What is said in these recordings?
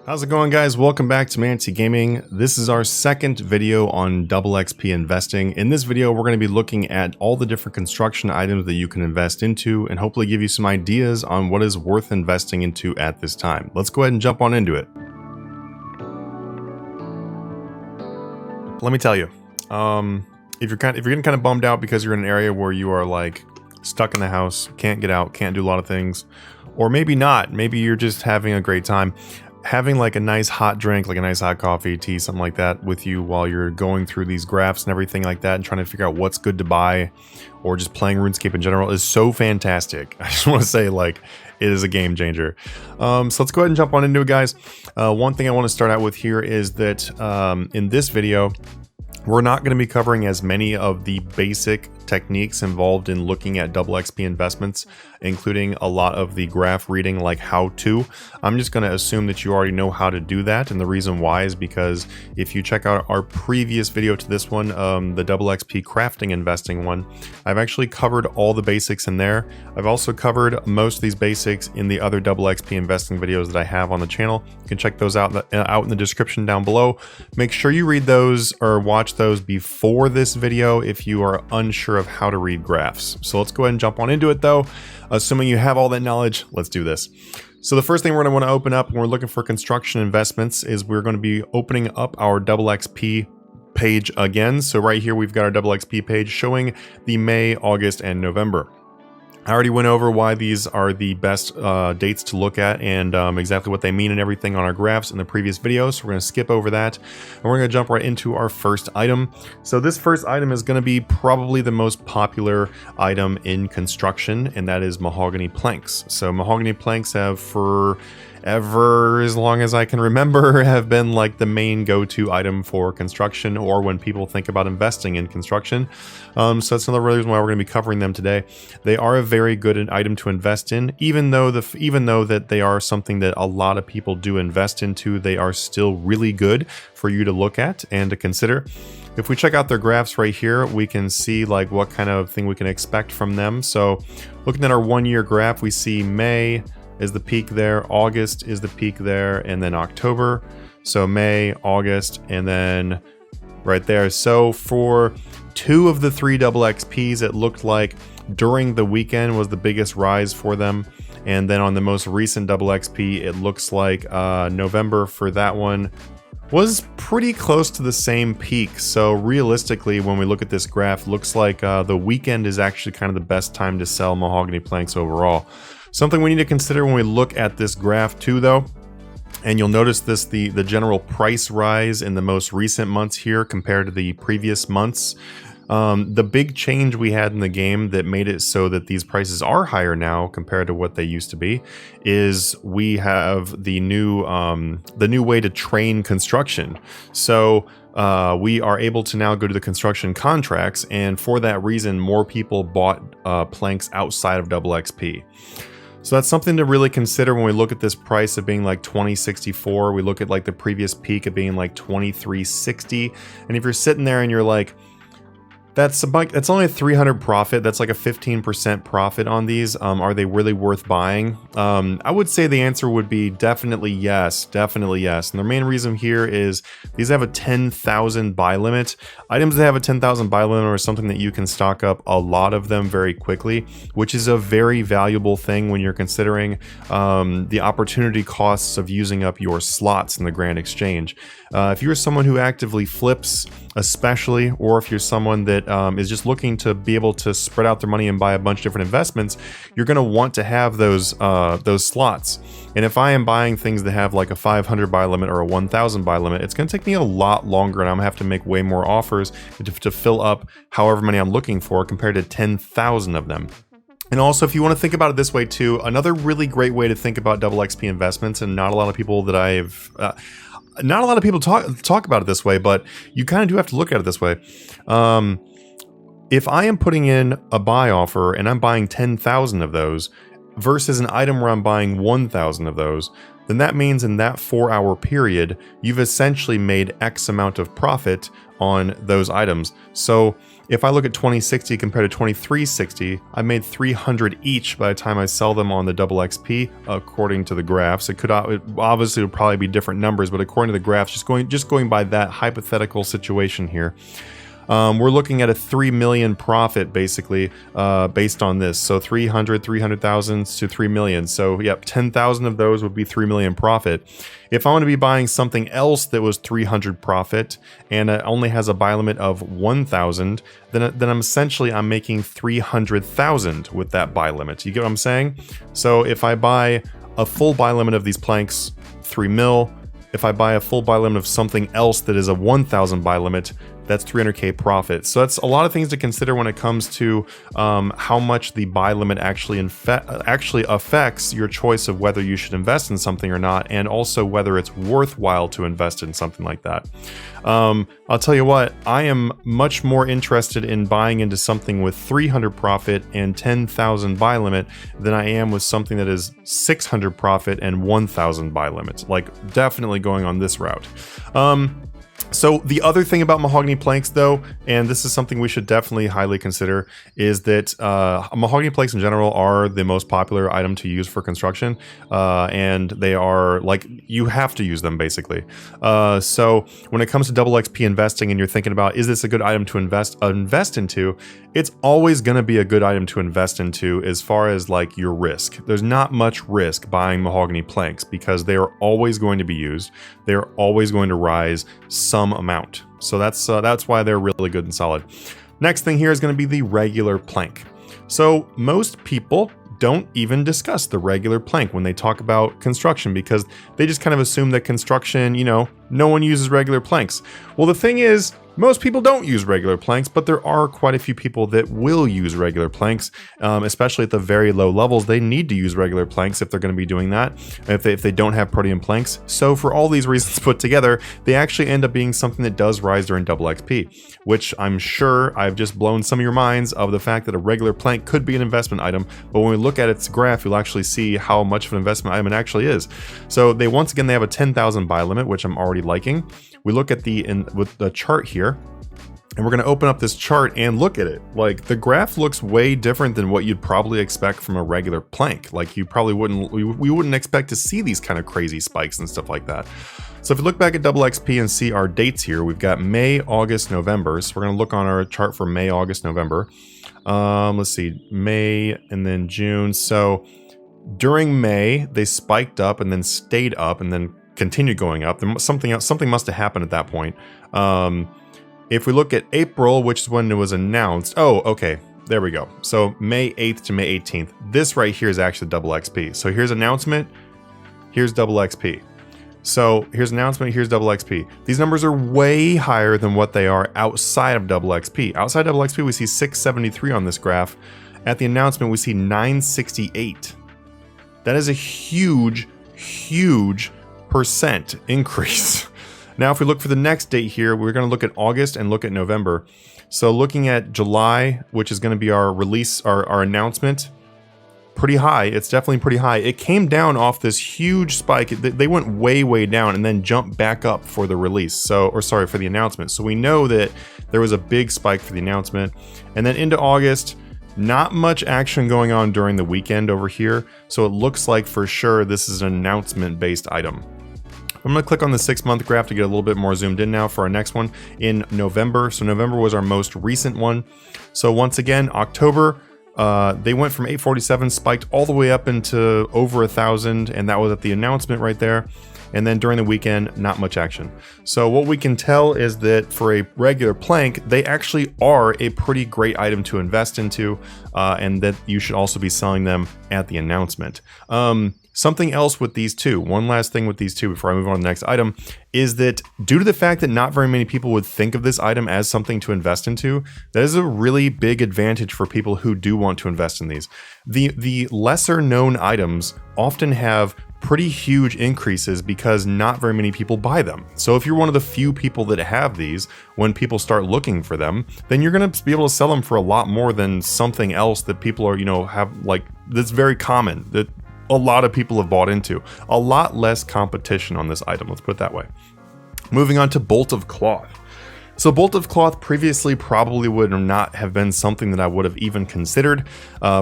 How's it going, guys? Welcome back to Manatee Gaming. This is our second video on double XP investing. In this video, we're going to be looking at all the different construction items that you can invest into and hopefully give you some ideas on what is worth investing into at this time. Let's go ahead and jump on into it. Let me tell you, if you're getting kind of bummed out because you're in an area where you are like stuck in the house, can't get out, can't do a lot of things, or maybe not, maybe you're just having a great time. Having like a nice hot drink, like a nice hot coffee, tea, something like that with you while you're going through these graphs and everything like that and trying to figure out what's good to buy, or just playing RuneScape in general is so fantastic. I just want to say, like, it is a game changer. So let's go ahead and jump on into it, guys. One thing I want to start out with here is that in this video, we're not going to be covering as many of the basic techniques involved in looking at double XP investments, including a lot of the graph reading, like how to. I'm just going to assume that you already know how to do that, and the reason why is because if you check out our previous video to this one, the double XP crafting investing one, I've actually covered all the basics in there. I've also covered most of these basics in the other double XP investing videos that I have on the channel. You can check those out in the description down below. Make sure you read those or watch those before this video if you are unsure of how to read graphs. So let's go ahead and jump on into it though. Assuming you have all that knowledge, let's do this. So the first thing we're going to want to open up when we're looking for construction investments is we're going to be opening up our double XP page again. So right here we've got our double XP page showing the May, August, and November. I already went over why these are the best dates to look at and exactly what they mean and everything on our graphs in the previous video, so we're going to skip over that and we're going to jump right into our first item. So this first item is going to be probably the most popular item in construction, and that is Mahogany Planks. So Mahogany Planks have forever, as long as I can remember, have been like the main go-to item for construction or when people think about investing in construction. So that's another reason why we're going to be covering them today. They are a very good item to invest in, even though that they are something that a lot of people do invest into. They are still really good for you to look at and to consider. If we check out their graphs right here, we can see like what kind of thing we can expect from them. So looking at our 1 year graph, we see May is the peak there, August is the peak there, and then October. So May, August, and then right there. So for 2 of the 3 double XPs, it looked like during the weekend was the biggest rise for them. And then on the most recent double XP, it looks like November for that one was pretty close to the same peak. So realistically, when we look at this graph, looks like the weekend is actually kind of the best time to sell Mahogany Planks overall. Something we need to consider when we look at this graph too, though, and you'll notice this, the general price rise in the most recent months here compared to the previous months. The big change we had in the game that made it so that these prices are higher now compared to what they used to be is we have the new way to train construction. So we are able to now go to the construction contracts, and for that reason, more people bought planks outside of double XP. So that's something to really consider when we look at this price of being like 2064. We look at like the previous peak of being like 2360. And if you're sitting there and you're like, that's only a 300 profit. That's like a 15% profit on these. Are they really worth buying? I would say the answer would be definitely yes. Definitely yes. And the main reason here is these have a 10,000 buy limit. Items that have a 10,000 buy limit are something that you can stock up a lot of them very quickly, which is a very valuable thing when you're considering the opportunity costs of using up your slots in the Grand Exchange. If you're someone who actively flips, especially, or if you're someone that is just looking to be able to spread out their money and buy a bunch of different investments, you're going to want to have those slots. And if I am buying things that have like a 500 buy limit or a 1000 buy limit, it's going to take me a lot longer, and I'm going to have to make way more offers to fill up however many I'm looking for compared to 10,000 of them. And also, if you want to think about it this way too, another really great way to think about double XP investments, and not a lot of people talk about it this way, but you kind of do have to look at it this way. If I am putting in a buy offer and I'm buying 10,000 of those versus an item where I'm buying 1,000 of those, then that means in that 4-hour period, you've essentially made X amount of profit on those items. So if I look at 2060 compared to 2360, I made 300 each by the time I sell them on the double XP, according to the graphs. It obviously would probably be different numbers, but according to the graphs, just going by that hypothetical situation here, we're looking at a 3 million profit basically based on this. So 300,000 to 3 million. So yep, 10,000 of those would be 3 million profit. If I want to be buying something else that was 300 profit and it only has a buy limit of 1,000, then I'm making 300,000 with that buy limit. You get what I'm saying? So if I buy a full buy limit of these planks, 3 mil. If I buy a full buy limit of something else that is a 1,000 buy limit, that's 300k profit. So that's a lot of things to consider when it comes to how much the buy limit actually affects your choice of whether you should invest in something or not, and also whether it's worthwhile to invest in something like that. I'll tell you what, I am much more interested in buying into something with 300 profit and 10,000 buy limit than I am with something that is 600 profit and 1,000 buy limit. Like, definitely going on this route. So the other thing about Mahogany Planks though, and this is something we should definitely highly consider, is that Mahogany Planks in general are the most popular item to use for construction, and they are like, you have to use them basically. So when it comes to double XP investing and you're thinking about, is this a good item to invest into, it's always going to be a good item to invest into as far as like your risk. There's not much risk buying Mahogany Planks because they are always going to be used. They're always going to rise some amount. So that's why they're really good and solid. Next thing here is going to be the regular plank. So most people don't even discuss the regular plank when they talk about construction because they just kind of assume that construction, you know, no one uses regular planks. Well, the thing is, most people don't use regular planks, but there are quite a few people that will use regular planks, especially at the very low levels. They need to use regular planks if they're going to be doing that, if they don't have protean planks. So for all these reasons put together, they actually end up being something that does rise during double XP, which I'm sure I've just blown some of your minds of the fact that a regular plank could be an investment item, but when we look at its graph, you'll actually see how much of an investment item it actually is. So they have a 10,000 buy limit, which I'm already liking. We look at with the chart here, and we're going to open up this chart and look at it. Like, the graph looks way different than what you'd probably expect from a regular plank. Like, you probably we wouldn't expect to see these kind of crazy spikes and stuff like that. So if you look back at double XP and see our dates here, we've got May, August, November. So we're going to look on our chart for May, August, November. Let's see, May and then June. So during May, they spiked up and then stayed up and then continued going up. Something must have happened at that point. If we look at April, which is when it was announced, oh, okay, there we go. So May 8th to May 18th. This right here is actually double XP. So here's announcement, here's double XP. So here's announcement, here's double XP. These numbers are way higher than what they are outside of double XP. Outside double XP, we see 673 on this graph. At the announcement, we see 968. That is a huge, huge percent increase. Now, if we look for the next date here, we're going to look at August and look at November. So looking at July, which is going to be our release, our announcement, pretty high. It's definitely pretty high. It came down off this huge spike. They went way, way down and then jumped back up for the release. For the announcement. So we know that there was a big spike for the announcement. And then into August, not much action going on during the weekend over here. So it looks like for sure this is an announcement-based item. I'm going to click on the 6-month graph to get a little bit more zoomed in now for our next one in November. So November was our most recent one. So once again, October, they went from 847, spiked all the way up into over 1,000, and that was at the announcement right there. And then during the weekend, not much action. So what we can tell is that for a regular plank, they actually are a pretty great item to invest into, and that you should also be selling them at the announcement. Something else with these two, one last thing with these two before I move on to the next item, is that due to the fact that not very many people would think of this item as something to invest into, that is a really big advantage for people who do want to invest in these. The lesser known items often have pretty huge increases because not very many people buy them. So if you're one of the few people that have these, when people start looking for them, then you're going to be able to sell them for a lot more than something else that people are, have, like, that's very common, that a lot of people have bought into. A lot less competition on this item, let's put it that way. Moving on to Bolt of Cloth. So Bolt of Cloth previously probably would not have been something that I would have even considered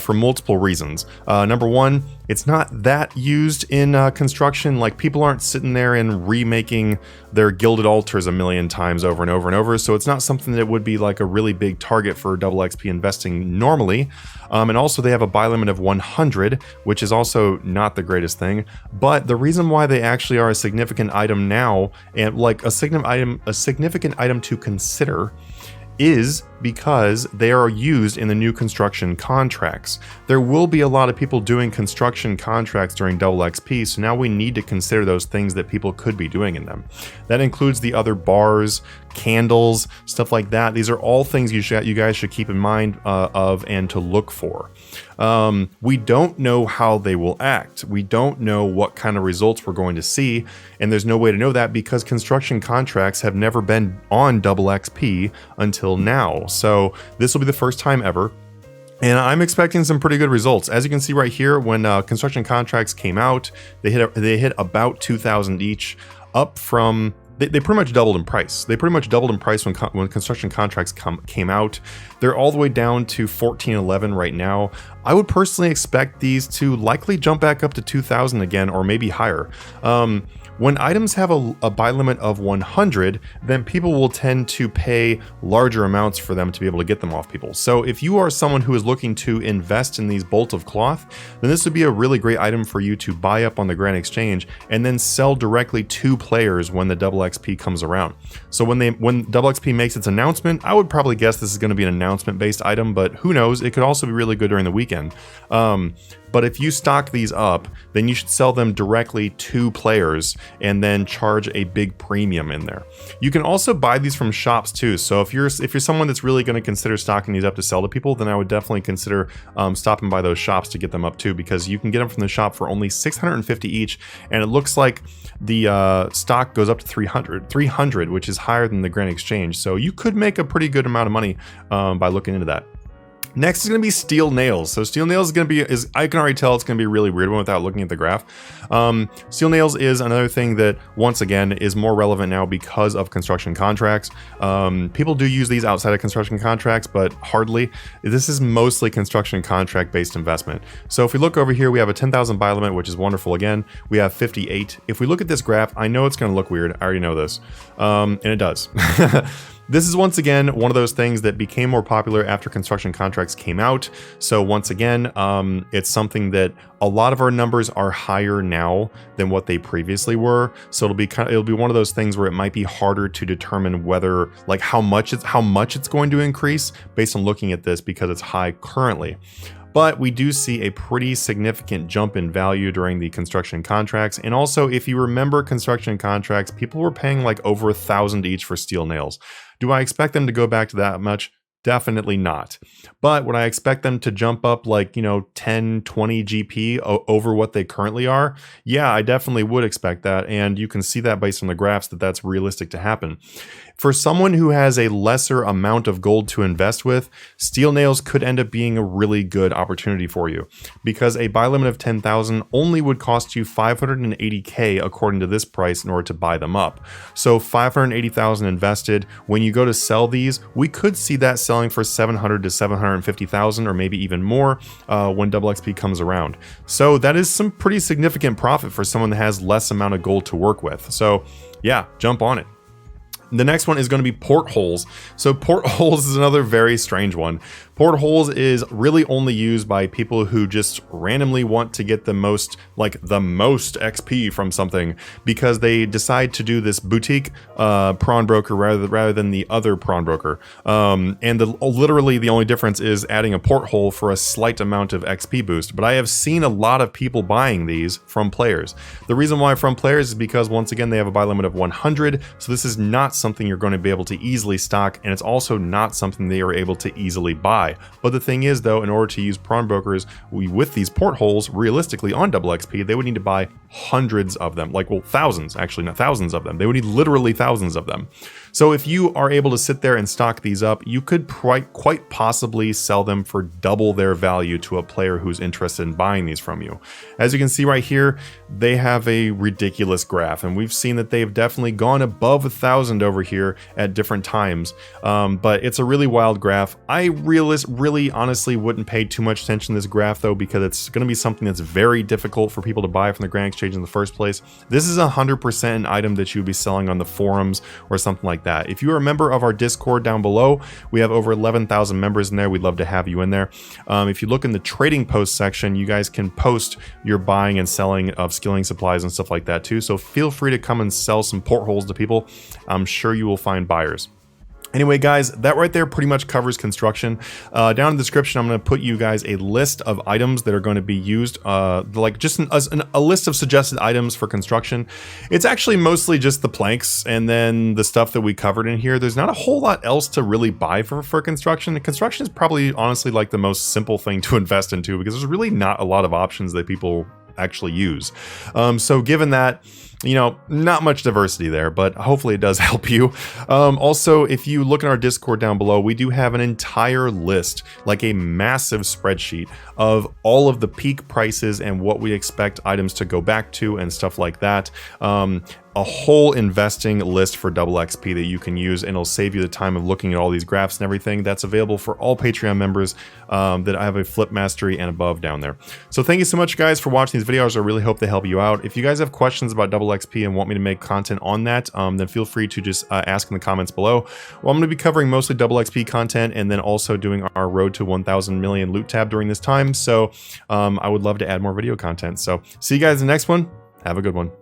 for multiple reasons. Number one, it's not that used in construction. Like, people aren't sitting there and remaking their gilded altars a million times over and over and over. So it's not something that would be like a really big target for double XP investing normally. And also they have a buy limit of 100, which is also not the greatest thing. But the reason why they actually are a significant item now, and like a significant item to consider, is because they are used in the new construction contracts. There will be a lot of people doing construction contracts during double XP, so now we need to consider those things that people could be doing in them. That includes the other bars, candles, stuff like that. These are all things you guys should keep in mind of and to look for. We don't know how they will act. We don't know what kind of results we're going to see, and there's no way to know that because construction contracts have never been on double XP until now. So this will be the first time ever. And I'm expecting some pretty good results. As you can see right here, when construction contracts came out, they hit about 2,000 each, up from... They pretty much doubled in price. They pretty much doubled in price when construction contracts came out. They're all the way down to 1411 right now. I would personally expect these to likely jump back up to 2,000 again, or maybe higher. When items have a buy limit of 100, then people will tend to pay larger amounts for them to be able to get them off people. So if you are someone who is looking to invest in these Bolt of Cloth, then this would be a really great item for you to buy up on the Grand Exchange and then sell directly to players when the double XP comes around. So when double XP makes its announcement, I would probably guess this is going to be an announcement-based item, but who knows? It could also be really good during the weekend. But if you stock these up, then you should sell them directly to players and then charge a big premium in there. You can also buy these from shops too. So if you're someone that's really going to consider stocking these up to sell to people, then I would definitely consider stopping by those shops to get them up too, because you can get them from the shop for only 650 each, and it looks like the stock goes up to 300, which is higher than the Grand Exchange. So you could make a pretty good amount of money by looking into that. Next is going to be steel nails. So steel nails is going to be, I can already tell it's going to be a really weird one without looking at the graph. Steel nails is another thing that, once again, is more relevant now because of construction contracts. People do use these outside of construction contracts, but hardly. This is mostly construction contract based investment. So if we look over here, we have a 10,000 buy limit, which is wonderful. Again, we have 58. If we look at this graph, I know it's going to look weird. I already know this. And it does. This is once again one of those things that became more popular after construction contracts came out. So once again, it's something that a lot of our numbers are higher now than what they previously were. So it'll be one of those things where it might be harder to determine whether, like, how much it's going to increase based on looking at this because it's high currently. But we do see a pretty significant jump in value during the construction contracts. And also, if you remember construction contracts, people were paying like over 1,000 each for steel nails. Do I expect them to go back to that much? Definitely not. But would I expect them to jump up like, 10, 20 GP over what they currently are? Yeah, I definitely would expect that. And you can see that based on the graphs that that's realistic to happen. For someone who has a lesser amount of gold to invest with, steel nails could end up being a really good opportunity for you, because a buy limit of 10,000 only would cost you 580k according to this price in order to buy them up. So 580,000 invested. When you go to sell these, we could see that selling for 700 to 750,000, or maybe even more when double XP comes around. So that is some pretty significant profit for someone that has less amount of gold to work with. So yeah, jump on it. The next one is going to be Portholes. So Portholes is another very strange one. Portholes is really only used by people who just randomly want to get the most XP from something, because they decide to do this boutique prawn broker rather than the other prawn broker. And literally the only difference is adding a porthole for a slight amount of XP boost. But I have seen a lot of people buying these from players. The reason why from players is because, once again, they have a buy limit of 100. So this is not something you're going to be able to easily stock, and it's also not something they are able to easily buy. buy. But the thing is though, in order to use pawnbrokers with these portholes realistically on double XP, they would need to buy hundreds of them, like, well, thousands, actually, not thousands of them. They would need literally thousands of them. So if you are able to sit there and stock these up, you could quite possibly sell them for double their value to a player who's interested in buying these from you. As you can see right here, they have a ridiculous graph, and we've seen that they've definitely gone above 1,000 over here at different times. But it's a really wild graph. I really honestly wouldn't pay too much attention to this graph though, because it's going to be something that's very difficult for people to buy from the Grand Exchange in the first place. This is 100% an item that you would be selling on the forums or something like that. If you are a member of our Discord down below, we have over 11,000 members in there. We'd love to have you in there. If you look in the trading post section, you guys can post your buying and selling of skilling supplies and stuff like that too. So feel free to come and sell some portholes to people. I'm sure you will find buyers. Anyway, guys, that right there pretty much covers construction. Down in the description, I'm going to put you guys a list of items that are going to be used, like just a list of suggested items for construction. It's actually mostly just the planks and then the stuff that we covered in here. There's not a whole lot else to really buy for construction. And construction is probably honestly like the most simple thing to invest into, because there's really not a lot of options that people actually use. So given that, you know, not much diversity there, but hopefully it does help you. Also, if you look in our Discord down below, we do have an entire list, like a massive spreadsheet of all of the peak prices and what we expect items to go back to and stuff like that. A whole investing list for double XP that you can use, and it'll save you the time of looking at all these graphs and everything. That's available for all Patreon members that have a flip mastery and above down there. So thank you so much, guys, for watching these videos. I really hope they help you out. If you guys have questions about double XP and want me to make content on that, then feel free to just ask in the comments below. Well, I'm going to be covering mostly double XP content, and then also doing our road to 1,000 million loot tab during this time. So I would love to add more video content. So see you guys in the next one. Have a good one.